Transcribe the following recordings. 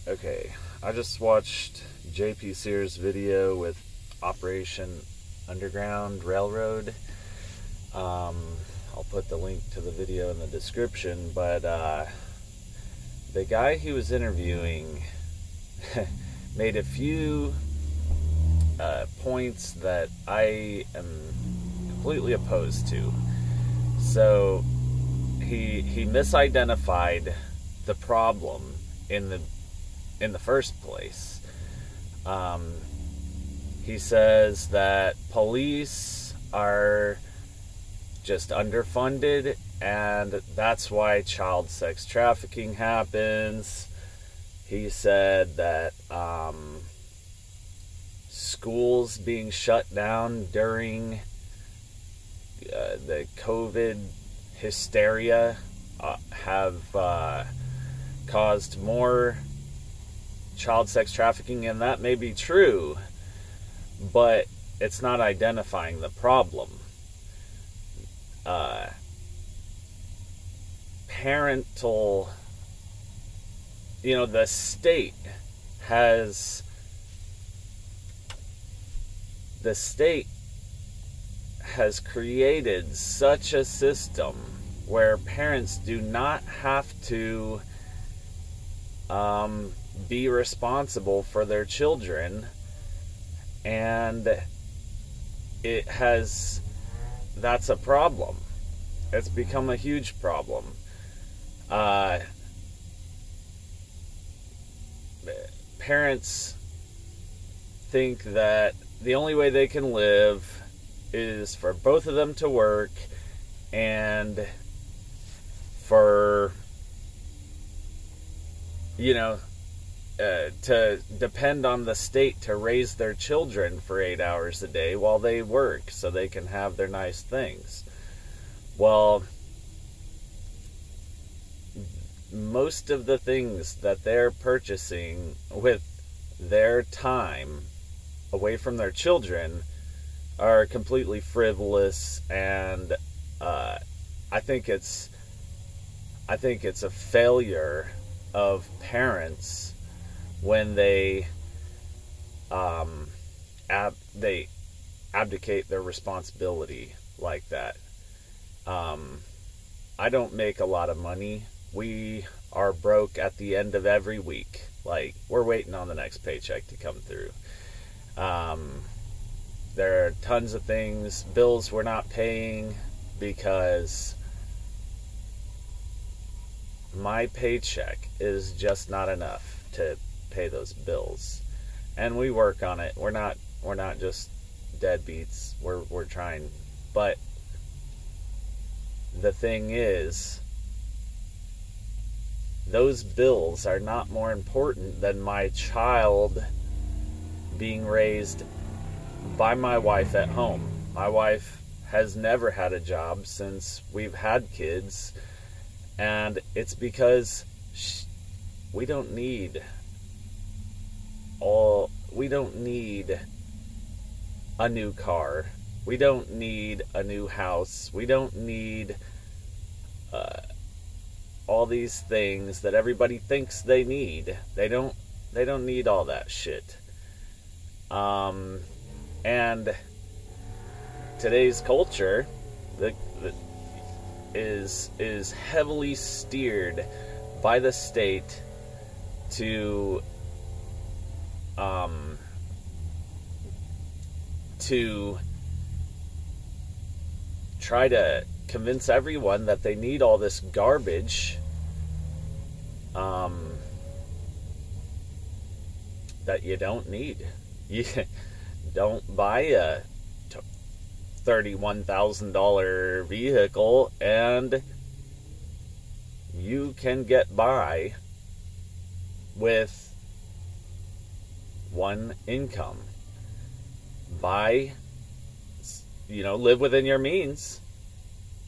Okay, I just watched JP Sears' video with Operation Underground Railroad. I'll put the link to the video in the description, but the guy he was interviewing made a few points that I am completely opposed to. So he misidentified the problem in the first place. He says that police are just underfunded, and that's why child sex trafficking happens. He said that schools being shut down during the COVID hysteria have caused more child sex trafficking, and that may be true, but it's not identifying the problem. Parental, the state has created such a system where parents do not have to be responsible for their children, and that's a problem. It's become a huge problem. Parents think that the only way they can live is for both of them to work and for to depend on the state to raise their children for 8 hours a day while they work so they can have their nice things. Well, most of the things that they're purchasing with their time away from their children are completely frivolous, and I think it's a failure of parents when they abdicate their responsibility like that. I don't make a lot of money. We are broke at the end of every week. Like, we're waiting on the next paycheck to come through. There are tons of things, bills we're not paying because my paycheck is just not enough to pay those bills. And we work on it. We're not just deadbeats. We're trying. But the thing is, those bills are not more important than my child being raised by my wife at home. My wife has never had a job since we've had kids, and it's because we don't need a new car. We don't need a new house. We don't need all these things that everybody thinks they need. They don't need all that shit. And today's culture is heavily steered by the state to try to convince everyone that they need all this garbage that you don't need. You don't buy a $31,000 vehicle and you can get by with one income. Live within your means,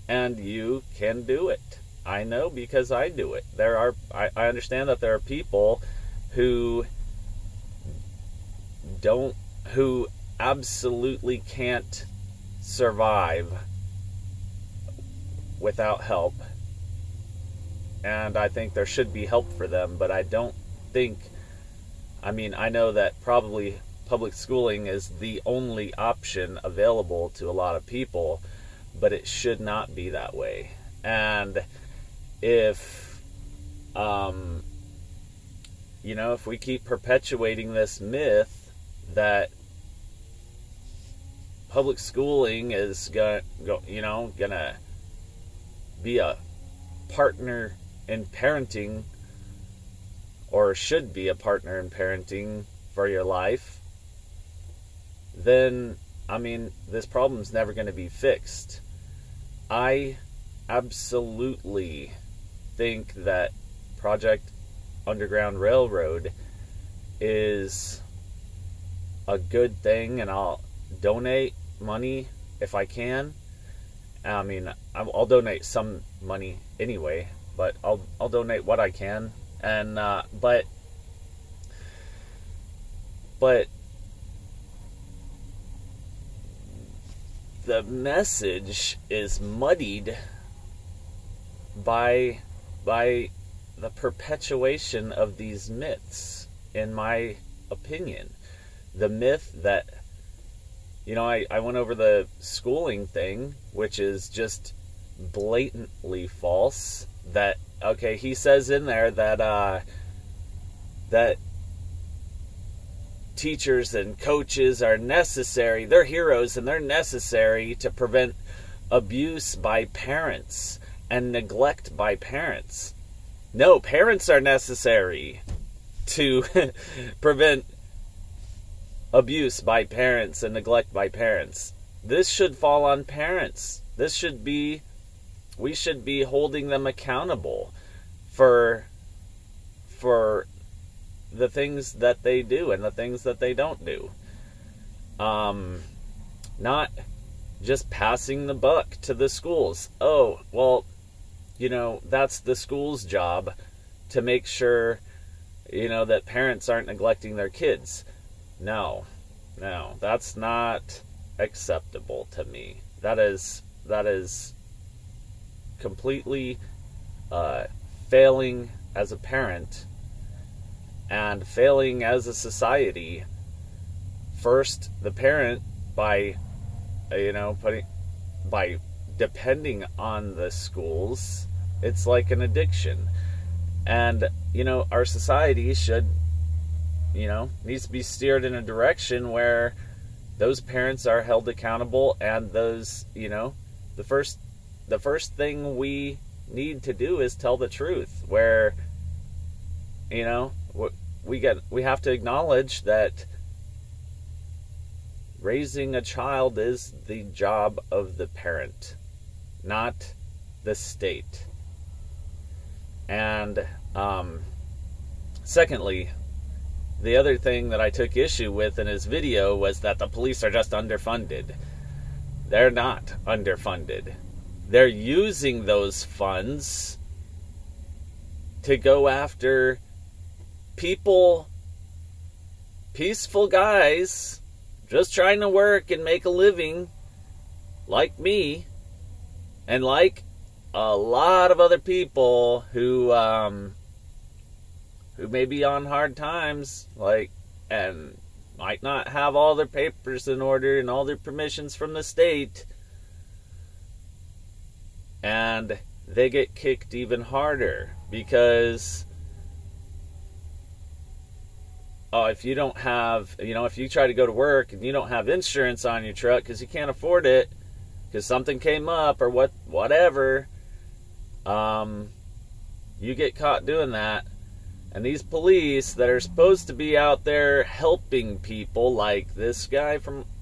and you can do it. I know, because I do it. I understand that there are people who absolutely can't survive without help. And I think there should be help for them, but I don't think I mean, I know that probably public schooling is the only option available to a lot of people, but it should not be that way. And if, if we keep perpetuating this myth that public schooling is gonna be a partner in parenting, or should be a partner in parenting for your life, then, I mean, this problem's never going to be fixed. I absolutely think that Project Underground Railroad is a good thing, and I'll donate money if I can. I mean, I'll donate some money anyway, but I'll donate what I can. And but the message is muddied by the perpetuation of these myths, in my opinion. The myth that, I went over the schooling thing, which is just blatantly false. That, okay, he says in there that that teachers and coaches are necessary, they're heroes, and they're necessary to prevent abuse by parents and neglect by parents. No, parents are necessary to prevent abuse by parents and neglect by parents. This should fall on parents. We should be holding them accountable for the things that they do and the things that they don't do. Not just passing the buck to the schools. Oh, well, that's the school's job to make sure, that parents aren't neglecting their kids. No, that's not acceptable to me. That is completely failing as a parent and failing as a society. First, the parent, by depending on the schools, it's like an addiction. And our society should needs to be steered in a direction where those parents are held accountable, and those the first thing we need to do is tell the truth, where we have to acknowledge that raising a child is the job of the parent, not the state. And secondly, the other thing that I took issue with in his video was that the police are just underfunded. They're not underfunded. They're using those funds to go after people, peaceful guys, just trying to work and make a living, like me, and like a lot of other people who may be on hard times, and might not have all their papers in order and all their permissions from the state, and they get kicked even harder because if you don't have, if you try to go to work and you don't have insurance on your truck because you can't afford it because something came up or whatever, you get caught doing that. And these police that are supposed to be out there helping people, like this guy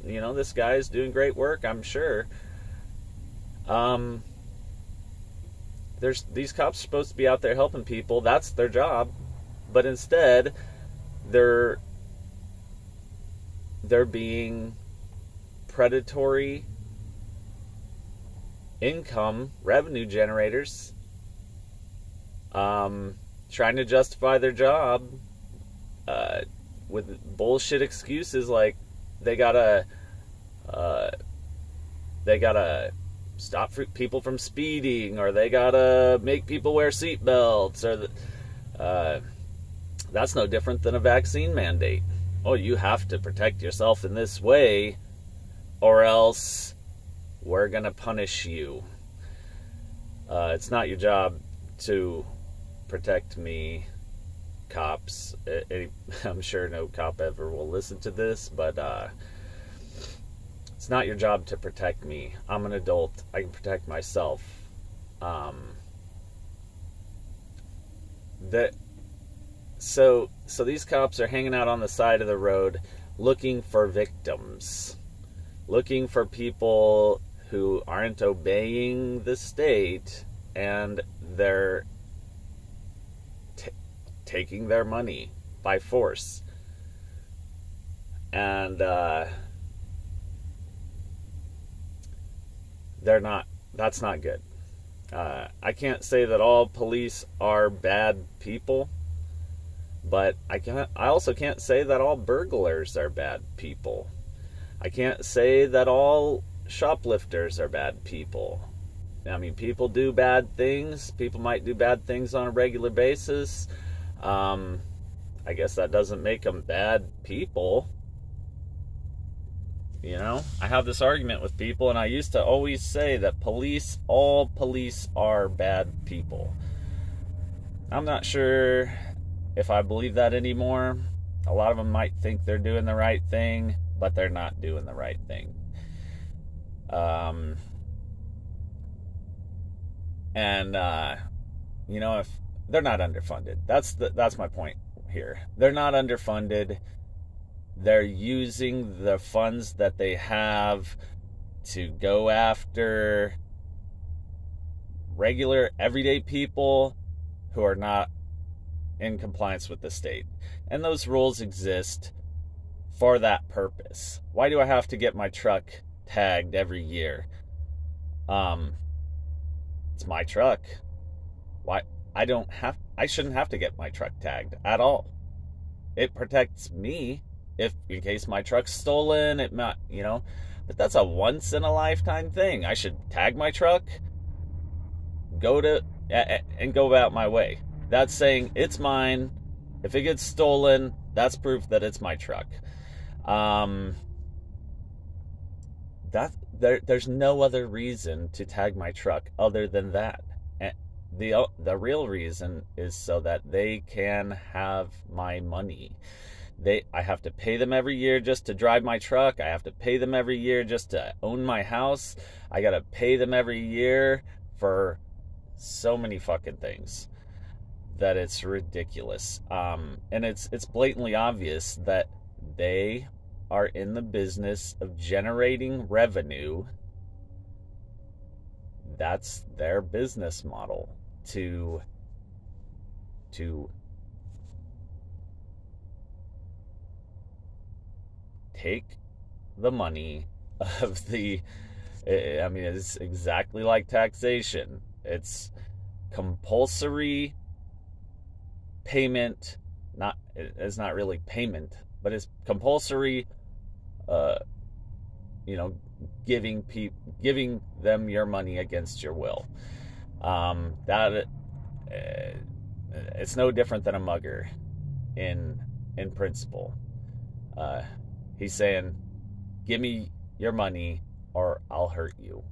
this guy is doing great work, I'm sure. These cops are supposed to be out there helping people. That's their job. But instead, they're being predatory income revenue generators, trying to justify their job with bullshit excuses like they gotta stop people from speeding, or they gotta make people wear seatbelts, or That's no different than a vaccine mandate. Oh, you have to protect yourself in this way, or else we're going to punish you. It's not your job to protect me, cops. I'm sure no cop ever will listen to this, but it's not your job to protect me. I'm an adult. I can protect myself. So these cops are hanging out on the side of the road looking for victims, looking for people who aren't obeying the state, and they're taking their money by force. And that's not good. I can't say that all police are bad people, but I also can't say that all burglars are bad people. I can't say that all shoplifters are bad people. I mean, people do bad things. People might do bad things on a regular basis. I guess that doesn't make them bad people. You know, I have this argument with people, and I used to always say that all police are bad people. I'm not sure if I believe that anymore. A lot of them might think they're doing the right thing, but they're not doing the right thing. You know, if they're not underfunded, that's my point here. They're not underfunded. They're using the funds that they have to go after regular, everyday people who are not in compliance with the state. And those rules exist for that purpose. Why do I have to get my truck tagged every year? It's my truck. Why? I shouldn't have to get my truck tagged at all. It protects me. If in case my truck's stolen, it might, you know, but that's a once in a lifetime thing. I should tag my truck, go about my way. That's saying it's mine. If it gets stolen, that's proof that it's my truck. There's no other reason to tag my truck other than that. And the real reason is so that they can have my money. I have to pay them every year just to drive my truck. I have to pay them every year just to own my house. I got to pay them every year for so many fucking things that it's ridiculous. And it's blatantly obvious that they are in the business of generating revenue. That's their business model, to take the money of the, I mean, it's exactly like taxation. It's compulsory payment. It's not really payment, but it's compulsory, you know, giving them your money against your will. It's no different than a mugger in principle. He's saying, give me your money or I'll hurt you.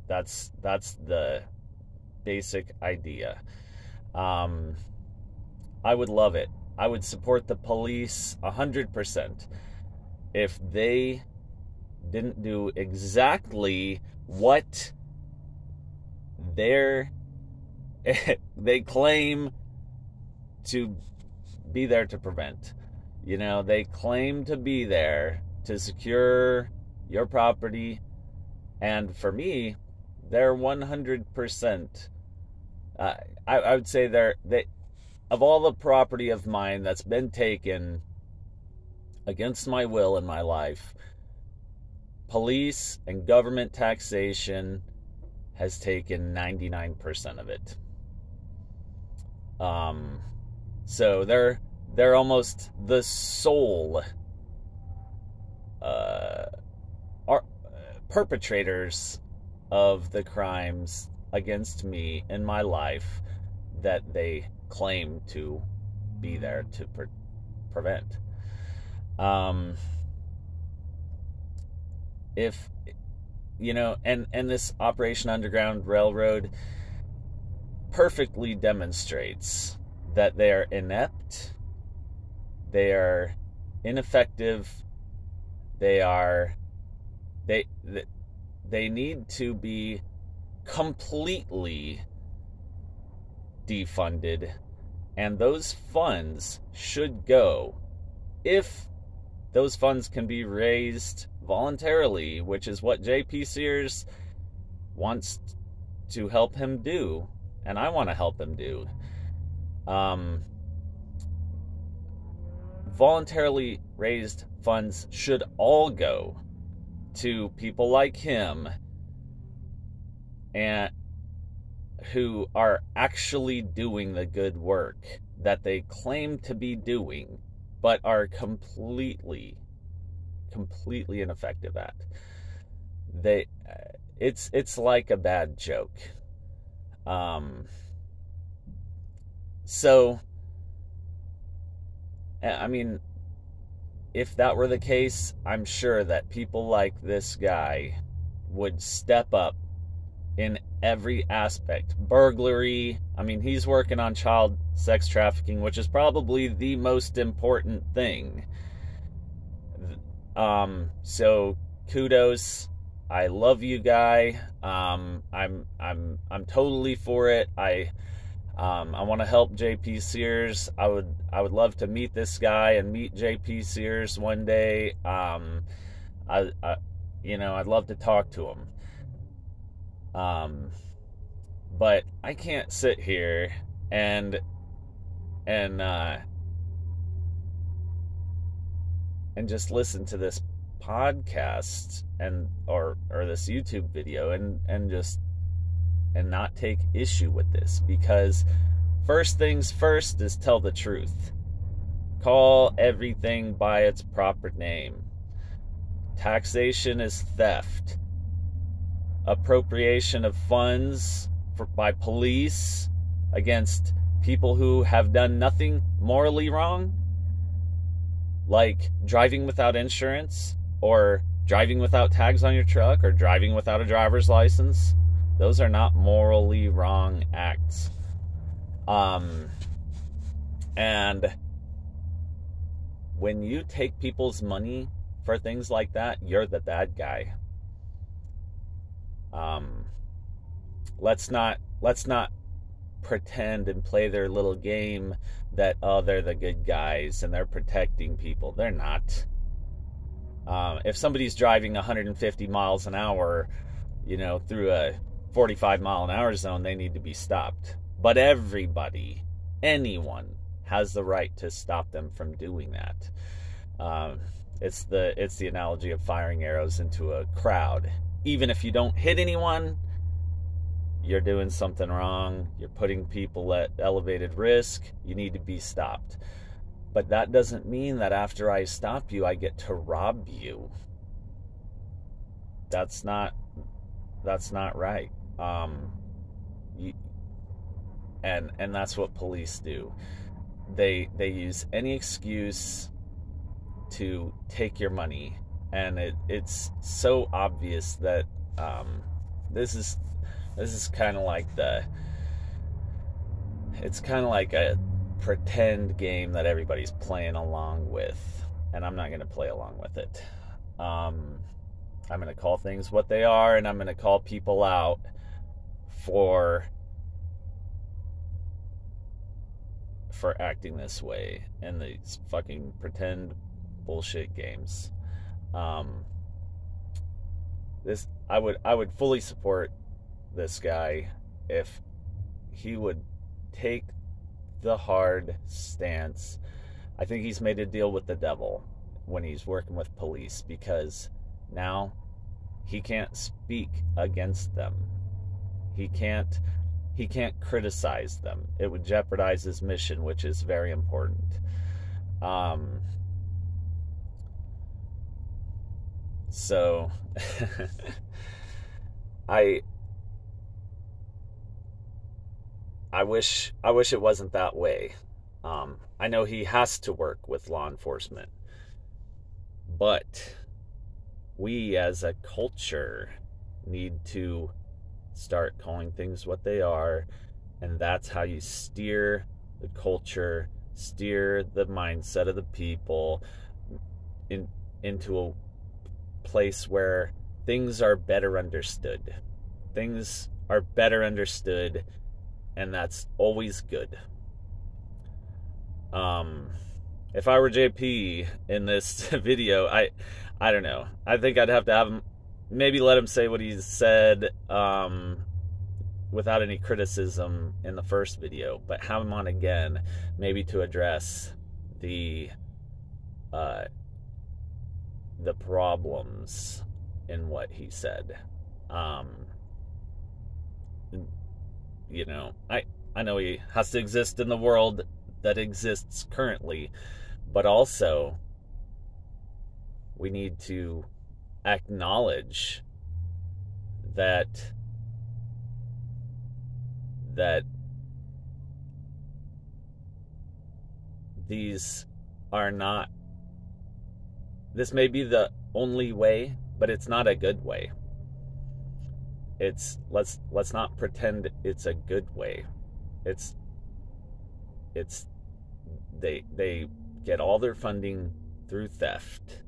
That's the basic idea. I would love it. I would support the police 100% if they didn't do exactly what they claim to be there to prevent. You know, they claim to be there to secure your property, and for me, they're 100%. I would say they of all the property of mine that's been taken against my will in my life, police and government taxation has taken 99% of it. So they're almost the sole perpetrators of the crimes against me in my life that they claim to be there to prevent. If, and this Operation Underground Railroad perfectly demonstrates that they are inept, they are ineffective, they need to be completely defunded, and those funds should go, if those funds can be raised voluntarily, which is what J.P. Sears wants to help him do, and I want to help him do. Voluntarily raised funds should all go to people like him, and who are actually doing the good work that they claim to be doing, but are completely ineffective at. It's like a bad joke. So, I mean, if that were the case, I'm sure that people like this guy would step up in every aspect. Burglary, I mean, he's working on child sex trafficking, which is probably the most important thing. So kudos. I love you, guy. I'm totally for it. I want to help J.P. Sears. I would love to meet this guy and meet J.P. Sears one day. I'd love to talk to him. But I can't sit here and just listen to this podcast or this YouTube video and not take issue with this, because first things first is tell the truth. Call everything by its proper name. Taxation is theft. Appropriation of funds by police against people who have done nothing morally wrong, like driving without insurance, or driving without tags on your truck, or driving without a driver's license. Those are not morally wrong acts. And when you take people's money for things like that, you're the bad guy. Let's not pretend and play their little game that, they're the good guys and they're protecting people. They're not. If somebody's driving 150 miles an hour, through a 45 mile an hour zone, they need to be stopped. But anyone has the right to stop them from doing that. It's the analogy of firing arrows into a crowd. Even if you don't hit anyone, you're doing something wrong. You're putting people at elevated risk. You need to be stopped. But that doesn't mean that after I stop you, I get to rob you. That's not right. And that's what police do. They use any excuse to take your money, and it's so obvious that this is kind of like it's kind of like a pretend game that everybody's playing along with, and I'm not going to play along with it. I'm going to call things what they are, and I'm going to call people out for acting this way in these fucking pretend bullshit games. I would fully support this guy if he would take the hard stance. I think he's made a deal with the devil when he's working with police, because now he can't speak against them. He can't criticize them. It would jeopardize his mission, which is very important. So I wish it wasn't that way. I know he has to work with law enforcement, but we as a culture need to start calling things what they are, and that's how you steer the culture, steer the mindset of the people into a place where things are better understood. Things are better understood, and that's always good. If I were JP in this video, I don't know. I think I'd have to have him, maybe let him say what he said without any criticism in the first video, but have him on again, maybe to address the problems in what he said. You know, I know he has to exist in the world that exists currently, but also we need to acknowledge that these are not, this may be the only way, but it's not a good way. It's, let's not pretend it's a good way. It's they get all their funding through theft,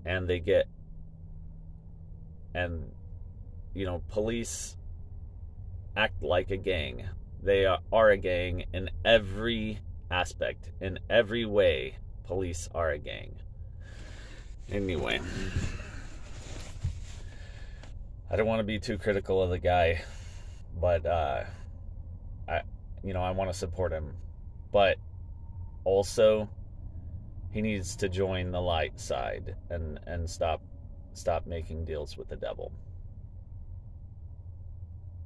and police act like a gang. They are a gang in every aspect, in every way. Police are a gang. Anyway, I don't want to be too critical of the guy, but I want to support him, but also he needs to join the light side and stop making deals with the devil.